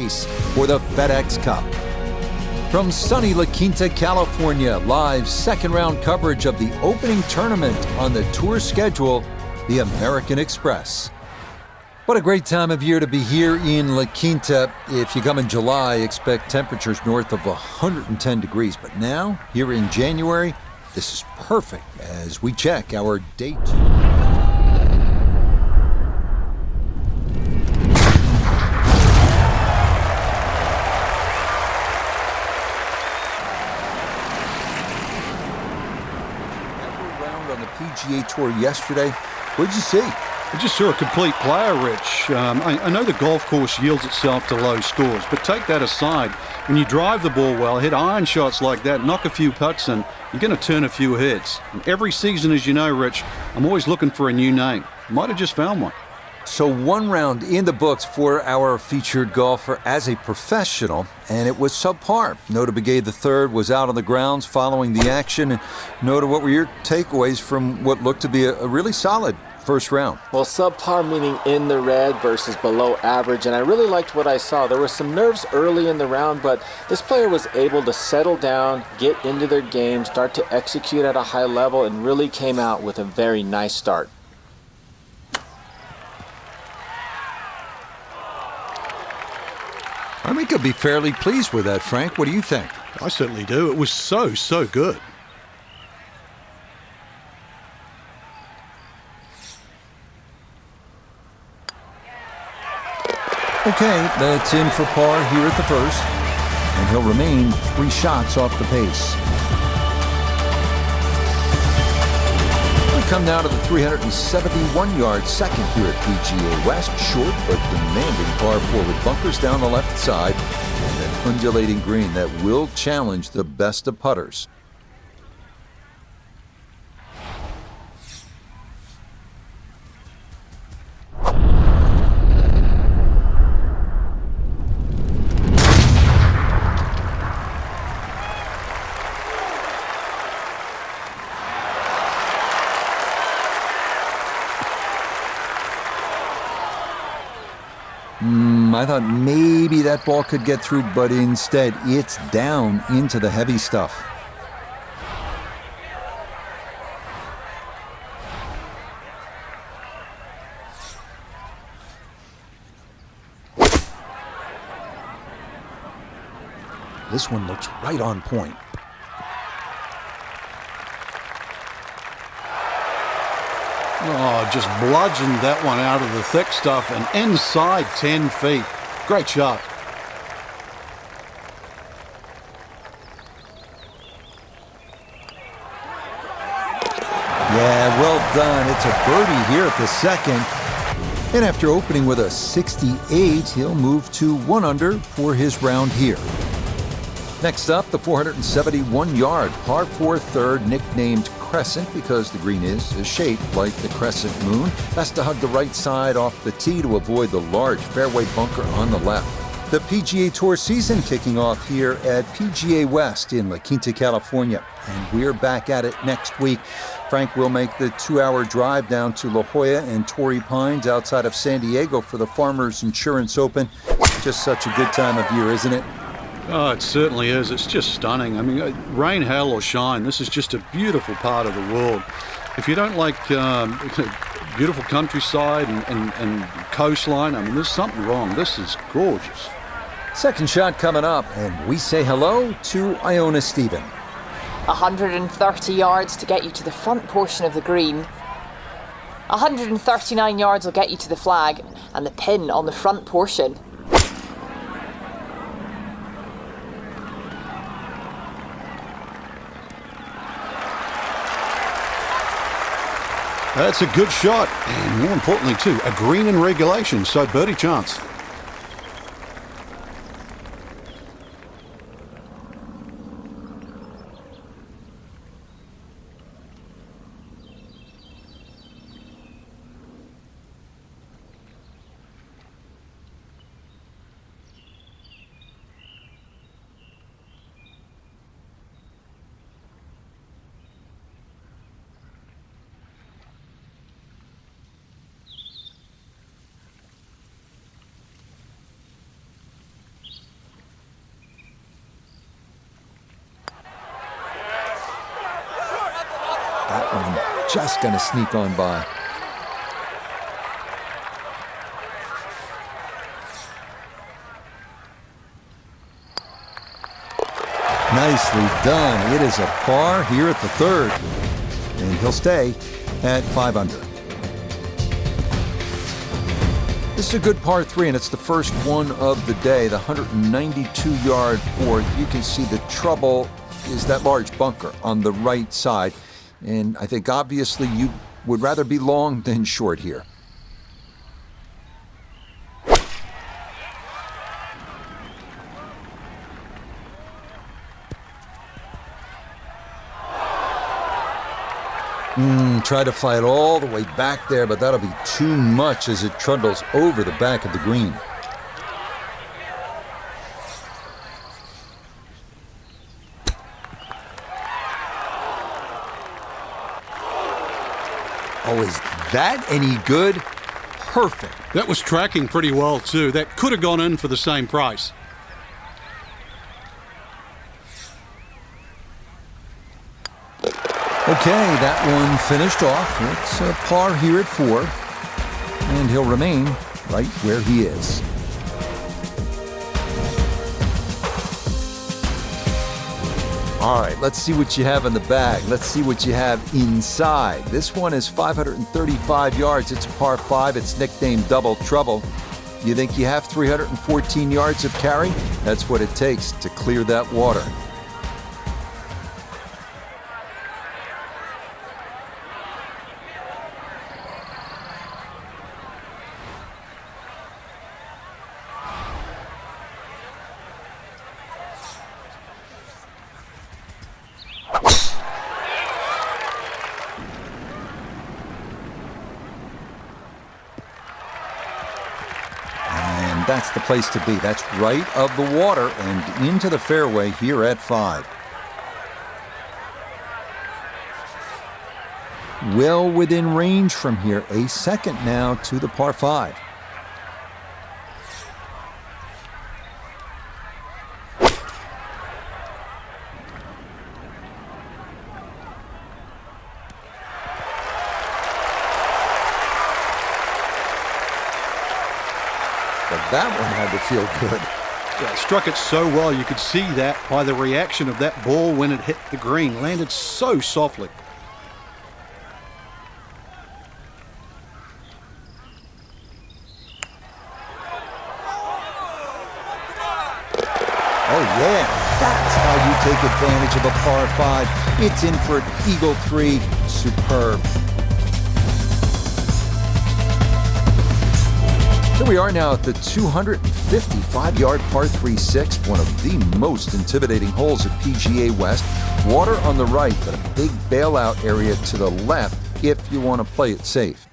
for the FedEx Cup. From sunny La Quinta, California, live second-round coverage of the opening tournament on the tour schedule, the American Express. What a great time of year to be here in La Quinta. If you come in July, expect temperatures north of 110 degrees. But now, here in January, this is perfect as we check our day 2. On the PGA Tour yesterday. What'd you see? I just saw a complete player, Rich. I know the golf course yields itself to low scores, but take that aside. When you drive the ball well, hit iron shots like that, knock a few putts in, you're going to turn a few heads. And every season, as you know, Rich, I'm always looking for a new name. Might have just found one. So one round in the books for our featured golfer as a professional, and it was subpar. Nota Begay III was out on the grounds following the action. And Nota, what were your takeaways from what looked to be a really solid first round? Well, subpar meaning in the red versus below average, and I really liked what I saw. There was some nerves early in the round, but this player was able to settle down, get into their game, start to execute at a high level, and really came out with a very nice start. I think I'll be fairly pleased with that, Frank. What do you think? I certainly do. It was so good. Okay, that's in for par here at the first, and he'll remain 3 shots off the pace. We come now to the 371-yard second here at PGA West. Short but demanding par 4 with bunkers down the left side and an undulating green that will challenge the best of putters. I thought maybe that ball could get through, but instead it's down into the heavy stuff. This one looks right on point. Oh, just bludgeoned that one out of the thick stuff and inside 10 feet. Great shot. Yeah, well done. It's a birdie here at the second. And after opening with a 68, he'll move to 1 under for his round here. Next up, the 471-yard par 4 third, nicknamed Crescent because the green is shaped like the crescent moon. Best to hug the right side off the tee to avoid the large fairway bunker on the left. The PGA Tour season kicking off here at PGA West in La Quinta, California. And we're back at it next week. Frank will make the 2-hour drive down to La Jolla and Torrey Pines outside of San Diego for the Farmers Insurance Open. Just such a good time of year, isn't it? Oh, it certainly is. It's just stunning. I mean, rain, hail, or shine, this is just a beautiful part of the world. If you don't like beautiful countryside and coastline, I mean, there's something wrong. This is gorgeous. Second shot coming up, and we say hello to Iona Stephen. 130 yards to get you to the front portion of the green. 139 yards will get you to the flag and the pin on the front portion. That's a good shot, and more importantly too, a green in regulation, so birdie chance. just going to sneak on by. Nicely done. It is a par here at the third. And he'll stay at 5 under. This is a good par 3, and it's the first one of the day, the 192-yard fourth. You can see the trouble is that large bunker on the right side. And I think obviously you would rather be long than short here. Try to fly it all the way back there, but that'll be too much as it trundles over the back of the green. Oh, is that any good? Perfect. That was tracking pretty well, too. That could have gone in for the same price. Okay, that one finished off. It's a par here at 4, and he'll remain right where he is. All right, let's see what you have in the bag. Let's see what you have inside. This one is 535 yards. It's a par 5. It's nicknamed Double Trouble. You think you have 314 yards of carry? That's what it takes to clear that water. That's the place to be. That's right of the water and into the fairway here at 5. Well within range from here. A second now to the par 5. That one had to feel good. Yeah, it struck it so well. You could see that by the reaction of that ball when it hit the green. Landed so softly. Oh, yeah. That's how you take advantage of a par 5. It's in for an eagle 3. Superb. Here we are now at the 255-yard par 3-6, one of the most intimidating holes at PGA West. Water on the right, but a big bailout area to the left if you want to play it safe.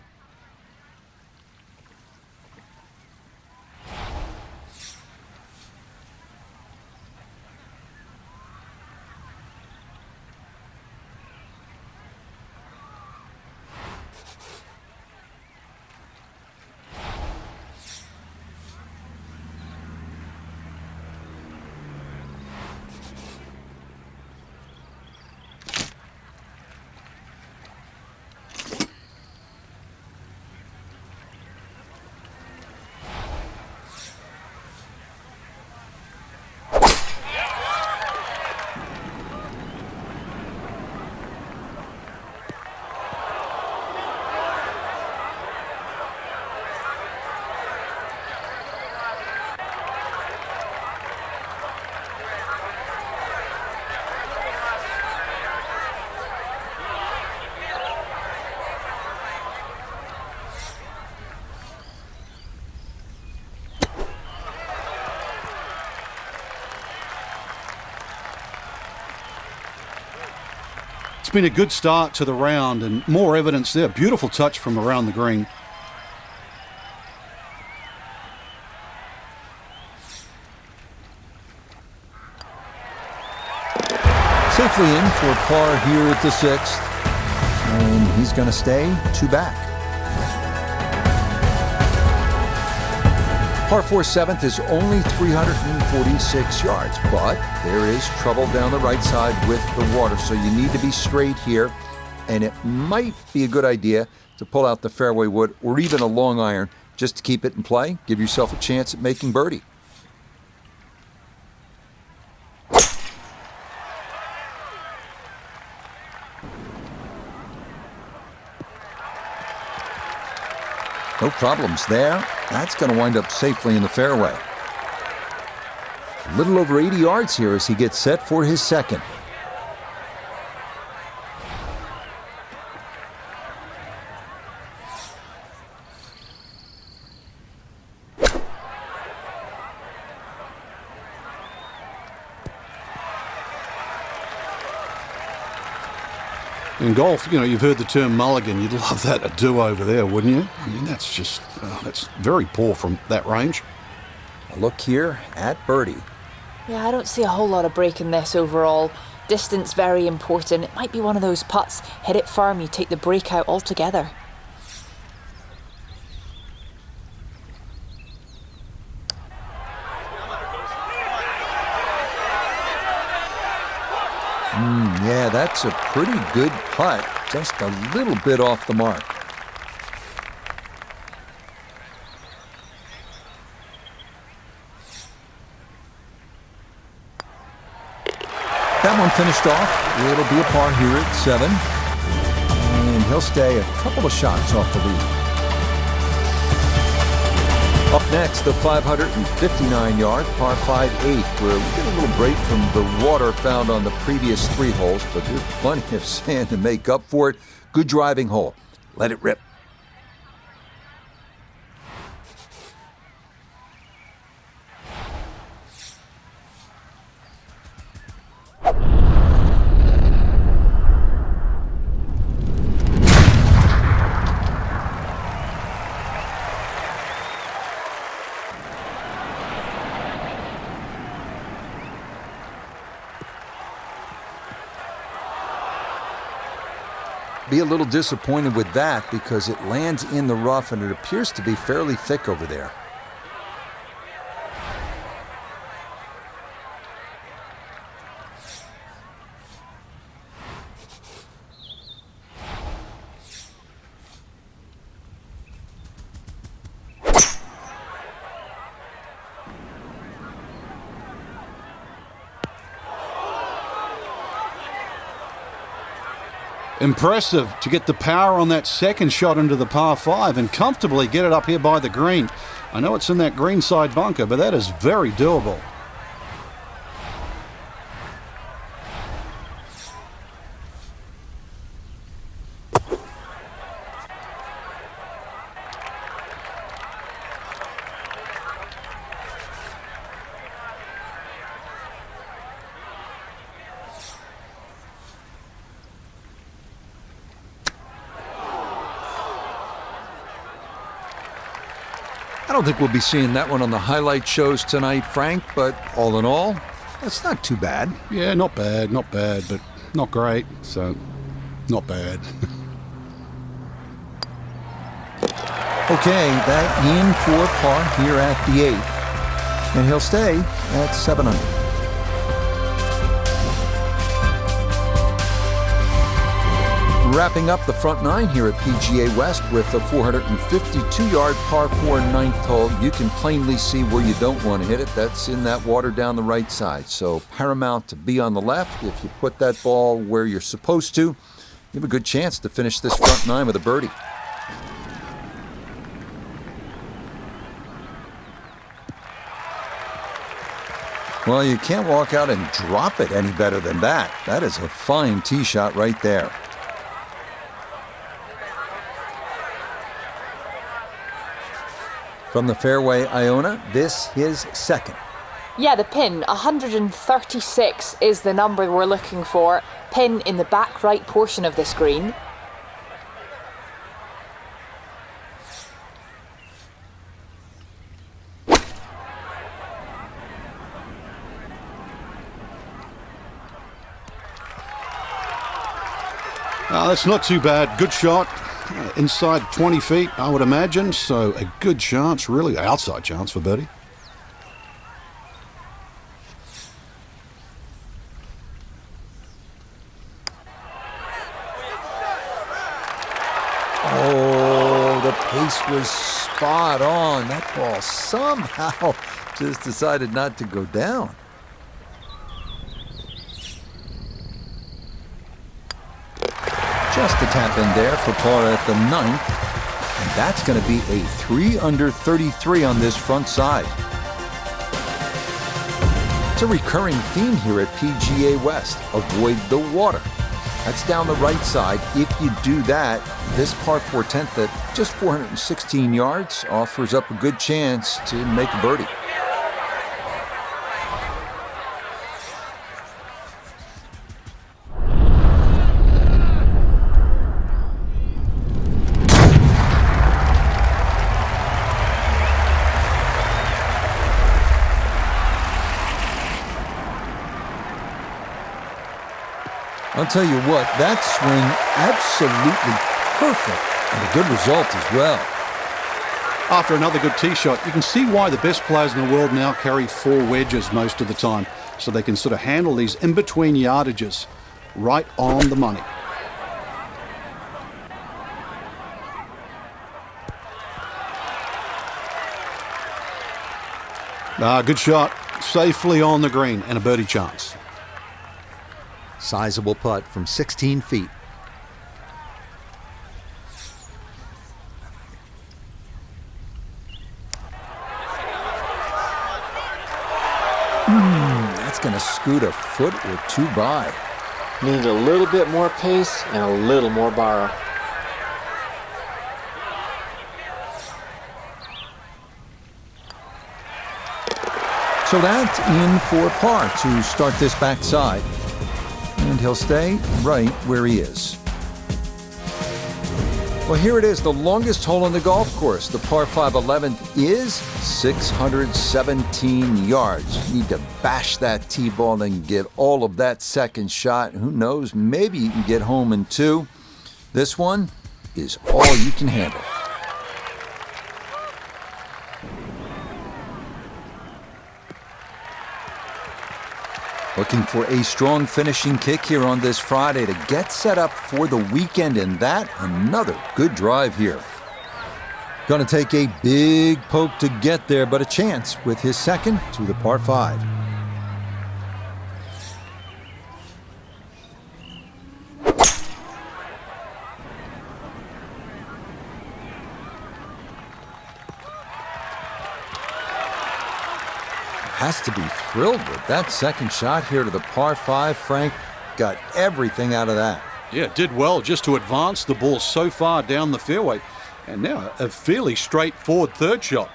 It's been a good start to the round and more evidence there. Beautiful touch from around the green. Safely in for par here at the 6th. And he's going to stay 2 back. Par 4 7th is only 346 yards, but there is trouble down the right side with the water, so you need to be straight here. and it might be a good idea to pull out the fairway wood or even a long iron just to keep it in play. Give yourself a chance at making birdie. No problems there. That's going to wind up safely in the fairway. A little over 80 yards here as he gets set for his second. In golf, you know, you've heard the term mulligan. You'd love that, a do-over there, wouldn't you? I mean, that's just, that's very poor from that range. A look here at birdie. Yeah, I don't see a whole lot of break in this overall. Distance very important. It might be one of those putts. Hit it firm, you take the break out altogether. Yeah, that's a pretty good putt. Just a little bit off the mark. That one finished off. It'll be a par here at 7. And he'll stay a couple of shots off the lead. Up next, the 559-yard par 5-8, where we get a little break from the water found on the previous 3 holes, but there's plenty of sand to make up for it. Good driving hole. Let it rip. Be a little disappointed with that because it lands in the rough and it appears to be fairly thick over there. Impressive to get the power on that second shot into the par 5 and comfortably get it up here by the green. I know it's in that greenside bunker, but that is very doable. I don't think we'll be seeing that one on the highlight shows tonight, Frank, but all in all, that's not too bad. Yeah, not bad, but not great, so not bad. Okay, that in for par here at the 8th, and he'll stay at 7 under. Wrapping up the front 9 here at PGA West with a 452-yard par 4 ninth hole. You can plainly see where you don't want to hit it. That's in that water down the right side. So paramount to be on the left. If you put that ball where you're supposed to, you have a good chance to finish this front 9 with a birdie. Well, you can't walk out and drop it any better than that. That is a fine tee shot right there. From the fairway, Iona, this his second. Yeah, the pin, 136 is the number we're looking for. Pin in the back right portion of this green. That's not too bad. Good shot. Inside 20 feet, I would imagine. So a good chance, really outside chance for birdie. pace was spot on. That ball somehow just decided not to go down. Just a tap in there for par at the 9th. And that's going to be a 3 under 33 on this front side. It's a recurring theme here at PGA West. Avoid the water. That's down the right side. If you do that, this par 4 10th at just 416 yards offers up a good chance to make a birdie. I'll tell you what, that swing absolutely perfect and a good result as well. After another good tee shot, you can see why the best players in the world now carry 4 wedges most of the time, so they can sort of handle these in-between yardages right on the money. Good shot, safely on the green and a birdie chance. Sizable putt from 16 feet. That's going to scoot a foot or 2 by. Need a little bit more pace and a little more borrow. So that's in for par to start this backside. And he'll stay right where he is. Well, here it is, the longest hole on the golf course. The par 5 11th is 617 yards. You need to bash that tee ball and get all of that second shot. Who knows, maybe you can get home in 2. This one is all you can handle. Looking for a strong finishing kick here on this Friday to get set up for the weekend, and that another good drive here. Going to take a big poke to get there, but a chance with his second to the par 5. Has to be thrilled with that second shot here to the par 5. Frank got everything out of that. Yeah, did well just to advance the ball so far down the fairway. And now a fairly straightforward third shot.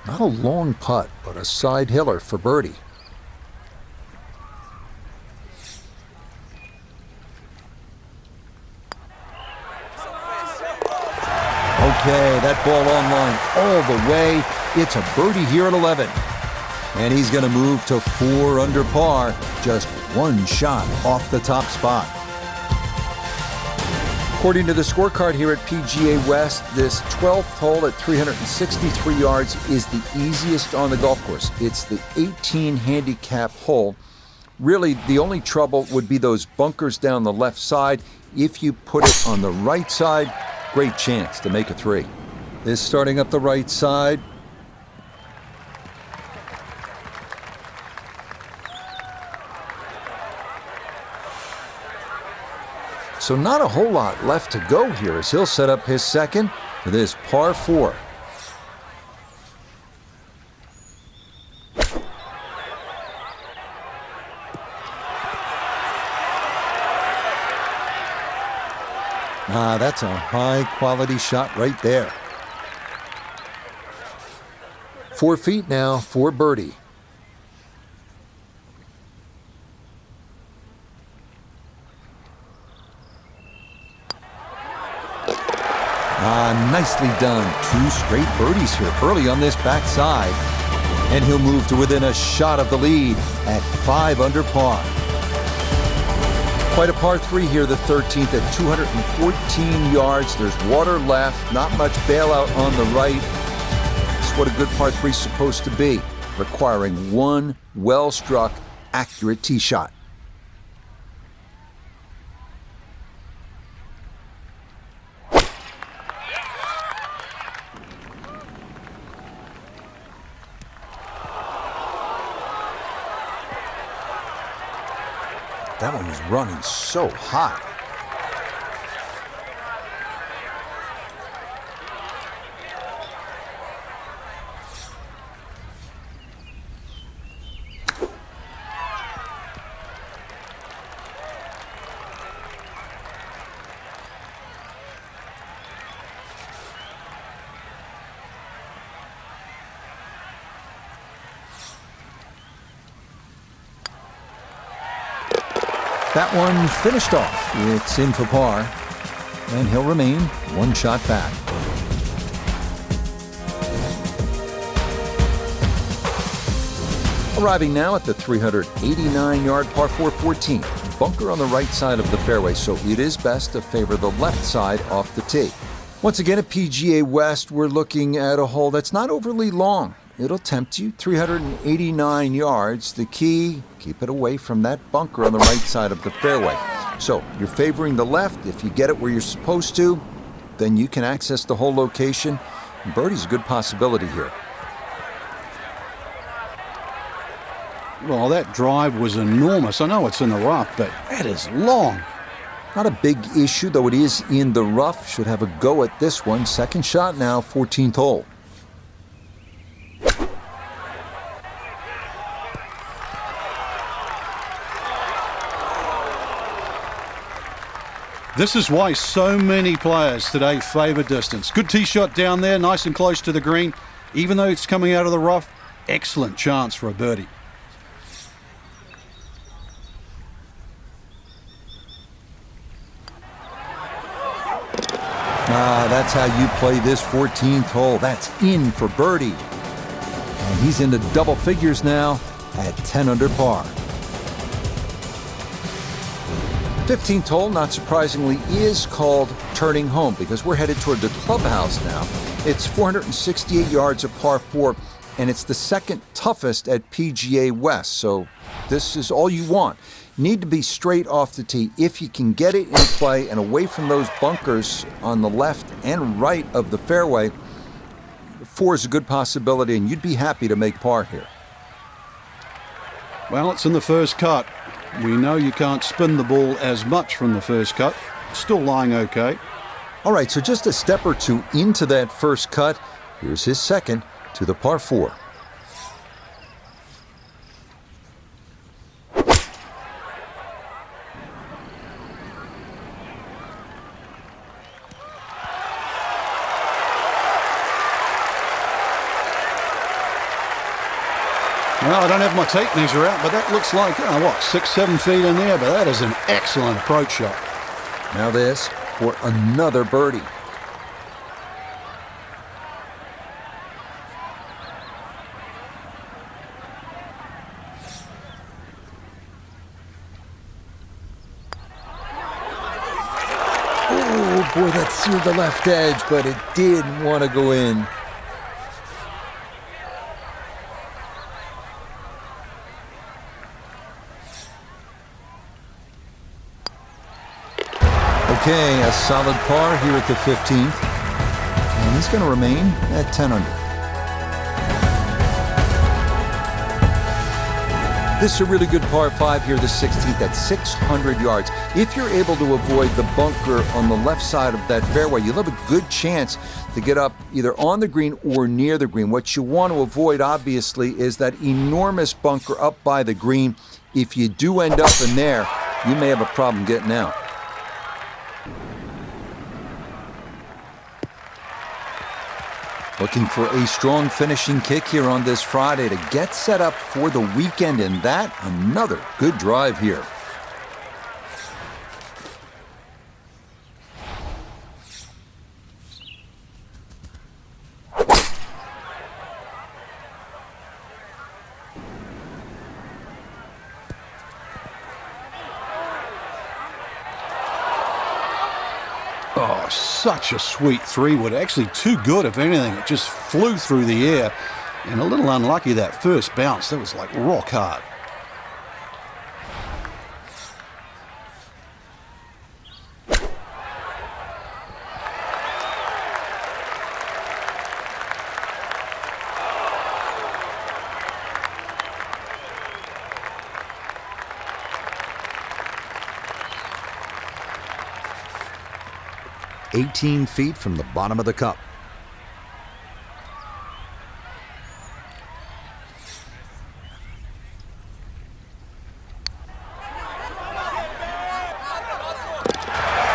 Not a long putt, but a side hiller for birdie. Okay, that ball on line all the way. It's a birdie here at 11. And he's going to move to 4 under par, just 1 shot off the top spot. According to the scorecard here at PGA West, this 12th hole at 363 yards is the easiest on the golf course. It's the 18 handicap hole. Really, the only trouble would be those bunkers down the left side. If you put it on the right side, great chance to make a 3. This starting up the right side. So not a whole lot left to go here as he'll set up his second for this par 4. That's a high-quality shot right there. 4 feet now for birdie. Nicely done. 2 straight birdies here early on this backside. And he'll move to within a shot of the lead at 5 under par. Quite a par 3 here, the 13th at 214 yards. There's water left, not much bailout on the right. It's what a good par 3 is supposed to be, requiring one well-struck, accurate tee shot. That one was running so hot. That one finished off. It's in for par, and he'll remain one shot back. Arriving now at the 389-yard par 4 14th. Bunker on the right side of the fairway, so it is best to favor the left side off the tee. Once again at PGA West, we're looking at a hole that's not overly long. It'll tempt you, 389 yards. The key, keep it away from that bunker on the right side of the fairway. So you're favoring the left. If you get it where you're supposed to, then you can access the whole location. Birdie's a good possibility here. Well, that drive was enormous. I know it's in the rough, but that is long. Not a big issue, though it is in the rough. Should have a go at this one. Second shot now, 14th hole. This is why so many players today favor distance. Good tee shot down there, nice and close to the green. Even though it's coming out of the rough, excellent chance for a birdie. That's how you play this 14th hole. That's in for birdie. And he's into double figures now at 10 under par. 15th hole, not surprisingly, is called Turning Home because we're headed toward the clubhouse now. It's 468 yards of par 4, and it's the second toughest at PGA West, so this is all you want. Need to be straight off the tee. If you can get it in play and away from those bunkers on the left and right of the fairway, 4 is a good possibility, and you'd be happy to make par here. Well, it's in the first cut. We know you can't spin the ball as much from the first cut. Still lying okay. All right, so just a step or two into that first cut. Here's his second to the par 4. Well, I don't have my tape measure out, but that looks like, 6-7 feet in there, but that is an excellent approach shot. Now this for another birdie. Oh boy, that seared the left edge, but it did want to go in. Okay, a solid par here at the 15th. And he's going to remain at 10 under. This is a really good par 5 here, the 16th at 600 yards. If you're able to avoid the bunker on the left side of that fairway, you'll have a good chance to get up either on the green or near the green. What you want to avoid, obviously, is that enormous bunker up by the green. If you do end up in there, you may have a problem getting out. Looking for a strong finishing kick here on this Friday to get set up for the weekend, and that another good drive here. such a sweet 3-wood. Actually too good, if anything. It just flew through the air. And a little unlucky that first bounce. That was like rock hard. "18 feet from the bottom of the cup."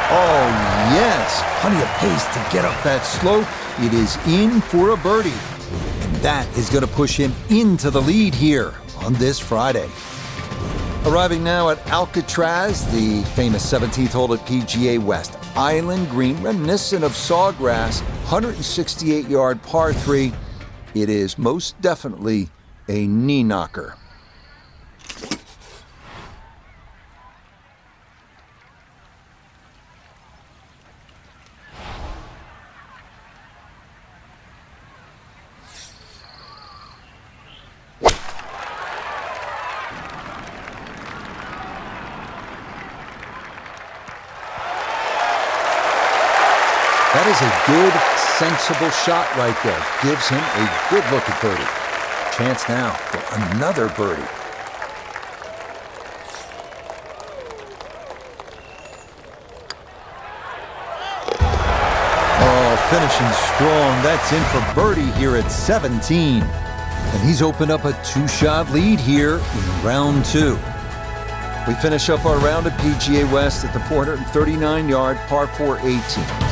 Oh, yes. Plenty of pace to get up that slope. It is in for a birdie. And that is going to push him into the lead here on this Friday. Arriving now at Alcatraz, the famous 17th hole at PGA West. Island green, reminiscent of Sawgrass, 168-yard par 3. It is most definitely a knee knocker. That is a good, sensible shot right there. Gives him a good look at birdie. Chance now for another birdie. Oh, finishing strong. That's in for birdie here at 17. And he's opened up a 2-shot lead here in round 2. We finish up our round at PGA West at the 439-yard par 4 18.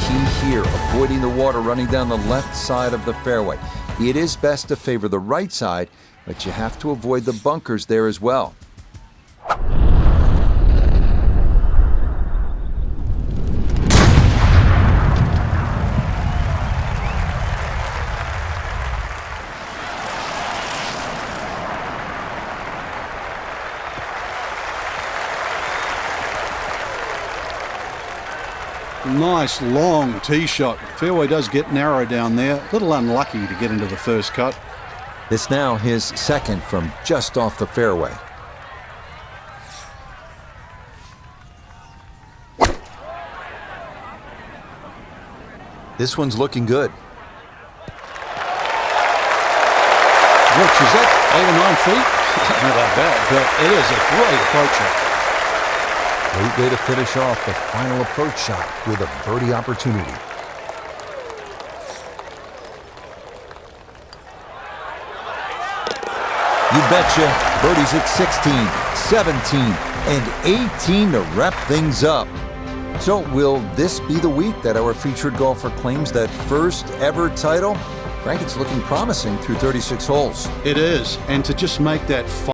Key here, avoiding the water running down the left side of the fairway. It is best to favor the right side, but you have to avoid the bunkers there as well. Nice long tee shot. Fairway does get narrow down there. A little unlucky to get into the first cut. This now his second from just off the fairway. This one's looking good. Which is that 8 or 9 feet? Not that bad, but it is a great approach shot. Great way to finish off the final approach shot with a birdie opportunity. You betcha. Birdies at 16, 17, and 18 to wrap things up. So will this be the week that our featured golfer claims that first ever title? Frank, it's looking promising through 36 holes. It is, and to just make that